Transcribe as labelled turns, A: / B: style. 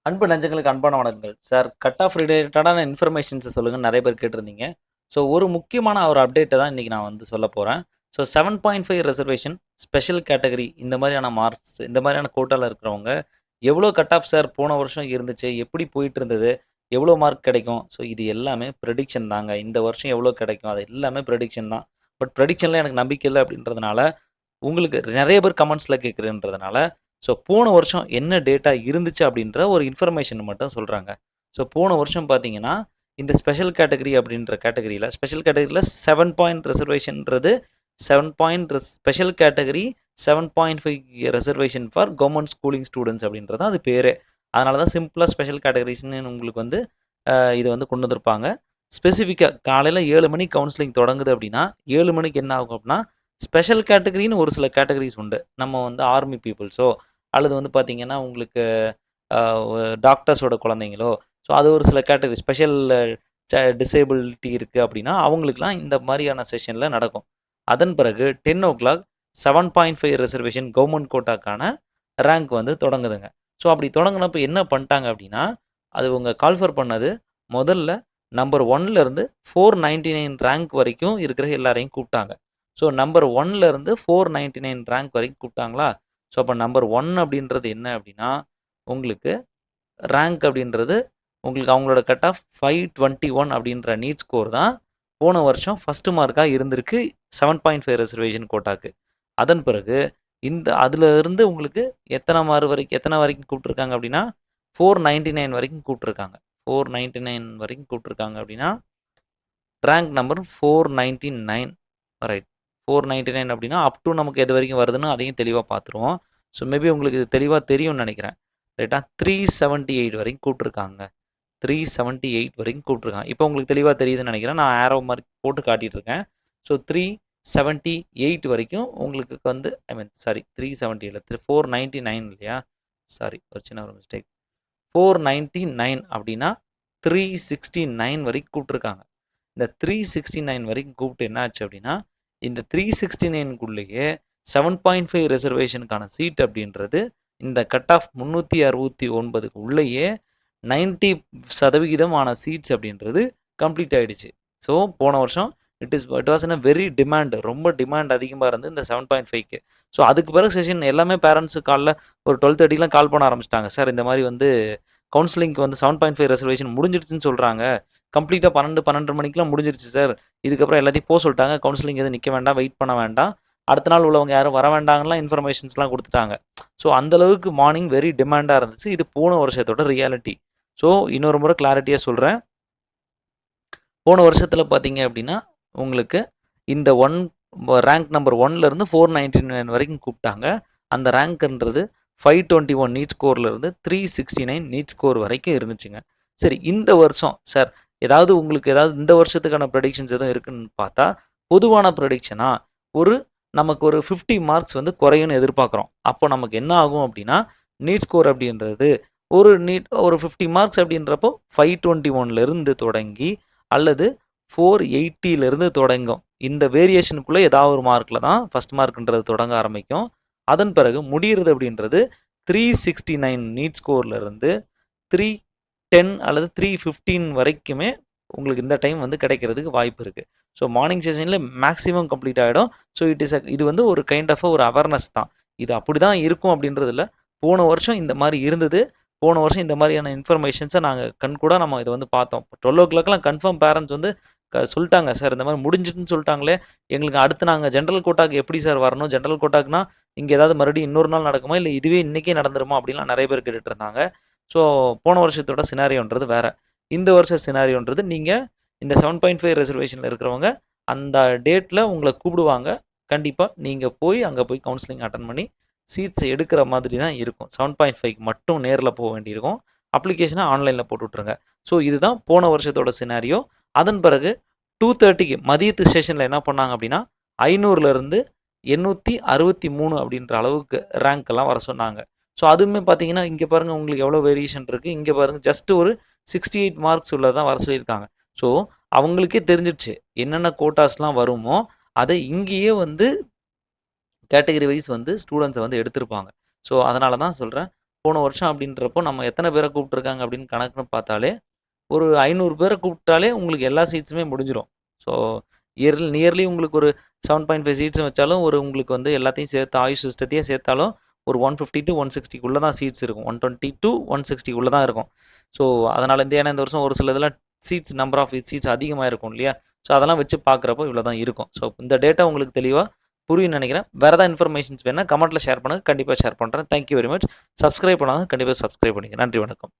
A: அன்பு நெஞ்சங்களுக்கு அன்பான வணக்கங்கள். சார் கட் ஆஃப் ரிலேட்டடான இன்ஃபர்மேஷன்ஸ சொல்லுங்கன்னு நெறைய பேர் கேட்டிருந்தீங்க. ஸோ ஒரு முக்கியமான ஒரு அப்டேட்ட தான் இன்னைக்கு நான் வந்து சொல்லப் போறேன். ஸோ 7.5 ரிசர்வேஷன், ஸ்பெஷல் கேட்டகரி இந்த மாரியான மார்க்ஸ் இந்த மாரியான கோட்டால இருக்கிறவங்க, எவ்வளோ கட் ஆஃப் சார் போன வருஷம் இருந்துச்சு? எப்படி போயிட்டு இருந்தது? எவ்வளோ மார்க் கிடைக்கும்? ஸோ இது எல்லாமே பிரெடிக்ஷன் தாங்க. இந்த வருஷம் எவ்வளோ கிடைக்கும்? அது எல்லாமே பிரெடிக்ஷன் தான். பட் பிரெடிக்ஷன்ல எனக்கு நம்பிக்கை இல்ல அப்படின்றதுனால, உங்களுக்கு நெறைய பேர் கமெண்ட்ஸ்ல கேட்கிறேன்றதுனால, ஸோ போன வருஷம் என்ன டேட்டா இருந்துச்சு அப்படின்ற ஒரு இன்ஃபர்மேஷன் மட்டும் சொல்றாங்க. ஸோ போன வருஷம் பார்த்தீங்கன்னா, இந்த ஸ்பெஷல் கேட்டகரி அப்படின்ற கேட்டகரியில ஸ்பெஷல் கேட்டகரியில 7 பாயிண்ட் ரிசர்வேஷன்றது 7 point special category 7.5 reservation for government schooling students அப்படின்றது தான் அது பேரே. அதனால தான் சிம்பிளா ஸ்பெஷல் கேட்டகரிஸ்ன்னு உங்களுக்கு வந்து இது வந்து கொண்டு வந்திருப்பாங்க. ஸ்பெசிஃபிக்கா காலையில 7 மணிக்கு கவுன்சிலிங் தொடங்குது அப்படின்னா, 7 மணிக்கு என்ன ஆகும் அப்படின்னா, ஸ்பெஷல் கேட்டகரின்னு ஒரு சில கேட்டகரிஸ் உண்டு. நம்ம வந்து ஆர்மி பீப்பிள்ஸோ, அல்லது வந்து பார்த்தீங்கன்னா, உங்களுக்கு அ டாக்டர்ஸோட குழந்தைங்களோ, ஸோ அது ஒரு சில கேட்டகரி ஸ்பெஷல் டிசேபிலிட்டி இருக்கு அப்படின்னா, அவங்களுக்குலாம் இந்த மாரியான செஷன்ல நடக்கும். அதன் பிறகு 10:00 7.5 ரிசர்வேஷன் கவர்ன்மென்ட் கோட்டாக்கான ரேங்க் வந்து தொடங்குதுங்க. ஸோ அப்படி தொடங்குனப்ப என்ன பண்ட்டாங்க அப்படின்னா, அது இவங்க கால்ஃபர் பண்ணது முதல்ல நம்பர் 1ல இருந்து 499 ரேங்க் வரைக்கும் இருக்கிற எல்லாரையும் கூப்பிட்டாங்க. ஸோ நம்பர் 1ல இருந்து 499 ரேங்க் வரைக்கும் கூப்பிட்டாங்களா? ஸோ அப்ப நம்பர் 1 அப்படின்றது என்ன அப்படின்னா, உங்களுக்கு ரேங்க் அப்படின்றது உங்களுக்கு அவங்களோட கட் ஆஃப் 521 அப்படின்ற நீட் ஸ்கோர் தான் போன வருஷம் ஃபர்ஸ்ட் மார்க்கா இருந்திருக்கு 7.5 ரிசர்வேஷன் கோட்டாக்கு. அதன் பிறகு இந்த அதுல இருந்து உங்களுக்கு எத்தன வரைக்கும் கூப்பிட்டுருக்காங்க அப்படின்னா, 499 வரைக்கும் கூப்பிட்டுருக்காங்க. 499 வரைக்கும் கூப்பிட்டுருக்காங்க அப்படின்னா, ரேங்க் நம்பர் 499 ரைட். 499 அப்படின்னா, அப் டூ நமக்கு எது வரைக்கும் வருதுன்னு அதையும் தெளிவா பார்த்துருவோம். ஸோ மேபி உங்களுக்கு இது தெளிவா தெரியும்னு நெனைக்கிறேன். ரைட்டா? 378 வரைக்கும் கூப்பிட்டுருக்காங்க. 378 வரைக்கும் கூப்பிட்டுருக்காங்க. இப்போ உங்களுக்கு தெளிவா தெரியுதுன்னு நெனைக்கிறேன். நான் ஆரோ மார்க் போட்டு காட்டிட்டு இருக்கேன். ஸோ 378 வரைக்கும் உங்களுக்கு வந்து ஐ மீன் சாரி 370 இல்ல 499 இல்லையா? சாரி ஒரு சின்ன ஒரு மிஸ்டேக். 499 அப்படின்னா 369 வரைக்கும் கூப்பிட்டுருக்காங்க. இந்த 369 வரைக்கும் கூப்பிட்டு என்ன ஆச்சு அப்படின்னா, இந்த 369க்குள்ளேயே 7.5 ரிசர்வேஷனுக்கான சீட் அப்படின்றது இந்த கட் ஆஃப் 369க்கு உள்ளேயே 90% ஆன சீட்ஸ் அப்படின்றது கம்ப்ளீட் ஆயிடுச்சு. ஸோ போன வருஷம் it was in a very demand ரொம்ப டிமாண்ட் அதிகமா இருந்தது இந்த 7.5க்கு. ஸோ அதுக்கு பிறகு செஷன் எல்லாமே பேரண்ட்ஸ் காலைல ஒரு 12:30க்குலாம் கால் பண்ண ஆரம்பிச்சுட்டாங்க. சார் இந்த மாரி வந்து கவுன்சிலிங்க்கு வந்து 7.5 ரிசர்வேஷன் முடிஞ்சிடுச்சுன்னு சொல்றாங்க. கம்ப்ளீட்டா 12, 12:30 மணிக்கெல்லாம் முடிஞ்சிருச்சு சார். இதுக்கப்புறம் எல்லாத்தையும் போ சொல்ட்டாங்க. கவுன்சிலிங் எதுவும் நிக்க வேண்டாம், வெயிட் பண்ண வேண்டாம். அடுத்த நாள் உள்ளவங்க யாரும் வர வேண்டாம்லாம் இன்ஃபர்மேஷன்ஸ்லாம் குடுத்துட்டாங்க. ஸோ அந்த அளவுக்கு மார்னிங் வெரி டிமாண்டா இருந்துச்சு. இது போன வருஷத்தோட ரியாலிட்டி. ஸோ இன்னொரு முறை கிளாரிட்டியா சொல்றேன். போன வருஷத்துல பார்த்தீங்க அப்படின்னா, உங்களுக்கு இந்த ரேங்க் நம்பர் 1ல இருந்து 499 வரைக்கும் கூப்பிட்டாங்க. அந்த ரேங்க்ன்றது 521 நீட் ஸ்கோர்ல இருந்து 369 நீட் ஸ்கோர் வரைக்கும் இருந்துச்சுங்க. சரி இந்த வருஷம் சார் உங்களுக்கு ஏதாவது இந்த வருஷத்துக்கான ப்ரெடிக்ஷன்ஸ் எதுவும் இருக்குன்னு பார்த்தா, பொதுவான ப்ரெடிக்ஷனா நமக்கு ஒரு 50 மார்க்ஸ் வந்து குறையும்னு எதிர்பார்க்குறோம். அப்போ நமக்கு என்ன ஆகும் அப்படின்னா, நீட் ஸ்கோர் அப்படின்றது ஒரு 50 மார்க்ஸ் அப்படின்றப்போ 521ல இருந்து தொடங்கி அல்லது 480ல இருந்து தொடங்கும். இந்த வேரியேஷனுக்குள்ள ஏதாவது ஒரு மார்க்ல தான் ஃபர்ஸ்ட் மார்க்ன்றது தொடங்க ஆரம்பிக்கும். அதன் பிறகு முடியிறது அப்படின்றது 369 நீட் ஸ்கோர்ல இருந்து 310 அல்லது 315 வரைக்குமே உங்களுக்கு இந்த டைம் வந்து கிடைக்கிறதுக்கு வாய்ப்பு இருக்கு. ஸோ மார்னிங் செஷன்ல மேக்ஸிமம் கம்ப்ளீட் ஆயிடும். ஸோ இது வந்து ஒரு கைண்ட் ஆஃப் ஒரு அவேர்னஸ் தான். இது அப்படிதான் இருக்கும் அப்படின்றது இல்ல. போன வருஷம் இந்த மாரி இருந்தது. போன வருஷம் இந்த மாதிரியான இன்ஃபர்மேஷன்ஸை நாங்கள் கண்கூட நம்ம இதை வந்து பார்த்தோம். 12:00லாம் கன்ஃபார்ம் பேரண்ட்ஸ் வந்து சொல்லிட்டாங்க சார் இந்த மாதிரி முடிஞ்சுட்டுன்னு சொல்லிட்டாங்களே எங்களுக்கு அடுத்து நாங்கள் ஜென்ரல் கோட்டாக்கு எப்படி சார் வரணும் ஜென்ரல் கோட்டாக்குனா இங்கே ஏதாவது மறுபடியும் இன்னொரு நாள் நடக்குமா இல்லை இதுவே இன்றைக்கே நடந்துருமா அப்படின்லாம் நிறைய பேர் கேட்டுட்டு இருந்தாங்க. ஸோ போன வருஷத்தோட சினாரியோன்றது வேற. இந்த வருஷ சினாரியோன்றது நீங்கள் இந்த 7.5 ரிசர்வேஷனில் இருக்கிறவங்க அந்த டேட்டில் உங்களை கூப்பிடுவாங்க. கண்டிப்பாக நீங்கள் அங்கே போய் கவுன்சிலிங் அட்டன் பண்ணி சீட்ஸ் எடுக்கிற மாதிரி தான் இருக்கும். 7.5க்கு மட்டும் நேரில் போக வேண்டியிருக்கும். அப்ளிகேஷனை ஆன்லைனில் போட்டு விட்ருங்க. ஸோ இதுதான் போன வருஷத்தோட சினாரியோ. அதன் பிறகு 2:30க்கு மதியத்து செஷனில் என்ன பண்ணாங்க அப்படின்னா 500லேருந்து 863 அப்படின்ற அளவுக்கு ரேங்க் எல்லாம் வர சொன்னாங்க. ஸோ அதுவுமே பார்த்தீங்கன்னா இங்கே பாருங்கள் உங்களுக்கு எவ்வளோ வேரியேஷன் இருக்குது. இங்கே பாருங்கள் ஜஸ்ட் ஒரு 68 மார்க்ஸ் உள்ளதான் வர சொல்லியிருக்காங்க. ஸோ அவங்களுக்கே தெரிஞ்சிடுச்சு என்னென்ன கோட்டாஸ்லாம் வருமோ அதை இங்கேயே வந்து கேட்டகரி வைஸ் வந்து ஸ்டூடெண்ட்ஸை வந்து எடுத்திருப்பாங்க. ஸோ அதனால தான் சொல்கிறேன் போன வருஷம் அப்படின்றப்போ நம்ம எத்தனை பேரை கூப்பிட்டுருக்காங்க அப்படின்னு கணக்குன்னு பார்த்தாலே ஒரு 500 பேரை கூப்பிட்டாலே உங்களுக்கு எல்லா சீட்ஸுமே முடிஞ்சிடும். ஸோ நியர்லி உங்களுக்கு ஒரு 7.5 சீட்ஸ் வச்சாலும் ஒரு உங்களுக்கு வந்து எல்லாத்தையும் சேர்த்து ஆயுஷ் சிஸ்டத்தையே சேர்த்தாலும் ஒரு 150 to 160க்குள்ளே தான் சீட்ஸ் இருக்கும். 120 to 160க்குள்ளே தான் இருக்கும். ஸோ அதனால் ஏன்னா இந்த வருஷம் ஒரு சில இதெல்லாம் சீட்ஸ் நம்பர் ஆஃப் சீட்ஸ் அதிகமாக இருக்கும் இல்லையா? ஸோ அதெல்லாம் வச்சு பார்க்குறப்போ இவ்வளோ தான் இருக்கும். ஸோ இந்த டேட்டா உங்களுக்கு தெளிவாக புரியும்னு நினைக்கிறேன். வேறு ஏதாவது இன்ஃபர்மேஷன்ஸ் வேணால் கமெண்ட்டில் ஷேர் பண்ணுங்கள். கண்டிப்பாக ஷேர் பண்ணுறேன். Thank you very much. சப்ஸ்கிரைப் பண்ணாலும் கண்டிப்பாக சப்ஸ்கிரைப் பண்ணிங்க. நன்றி, வணக்கம்.